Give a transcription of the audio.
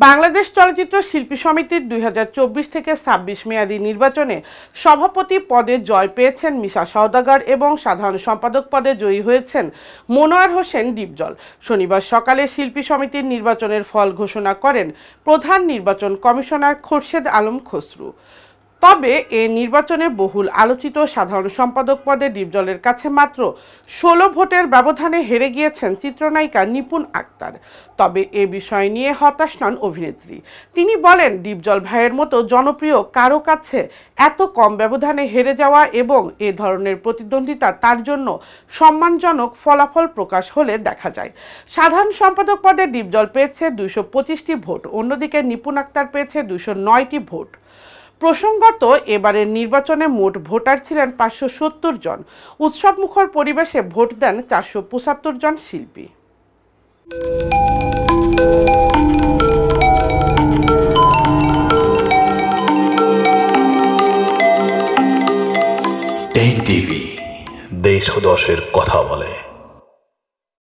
বাংলাদেশ চলচ্চিত্র শিল্পী সমিতির 2024 থেকে 26 মেয়াদী নির্বাচনে সভাপতি পদে জয় পেয়েছেন মিশা সওদাগর এবং সাধারণ সম্পাদক পদে জয়ী হয়েছেন মনোয়ার হোসেন ডিপজল। শনিবার সকালে শিল্পী সমিতির নির্বাচনের ফল ঘোষণা করেন প্রধান নির্বাচন কমিশনার খোরশেদ আলম খসরু। তবে এ নির্বাচনে বহুল আলোচিত সাধারণ সম্পাদক পদে ডিপজলের কাছে মাত্র 16 ভোটের ব্যবধানে হেরে গিয়েছেন চিত্রনায়িকা নিপুণ আক্তার। তবে এ বিষয় নিয়ে হতাশ নন অভিনেত্রী। তিনি বলেন, ডিপজল ভাইয়ের মতো জনপ্রিয় কারো কাছে এত কম ব্যবধানে হেরে যাওয়া এবং এ ধরনের প্রতিদ্বন্দ্বিতা তার জন্য সম্মানজনক ফলাফল প্রকাশ হলে দেখা যায়। সাধারণ সম্পাদক পদে ডিপজল পেয়েছে 225টি ভোট, অন্যদিকে নিপুণ আক্তার পেয়েছে 209টি ভোট। প্রসঙ্গত, এবারের নির্বাচনে মোট ভোটার ছিলেন 570 জন। উৎসবমুখর পরিবেশে ভোট দেন 475 জন শিল্পী। টেন টিভি, দেশ ও দশের কথা বলে।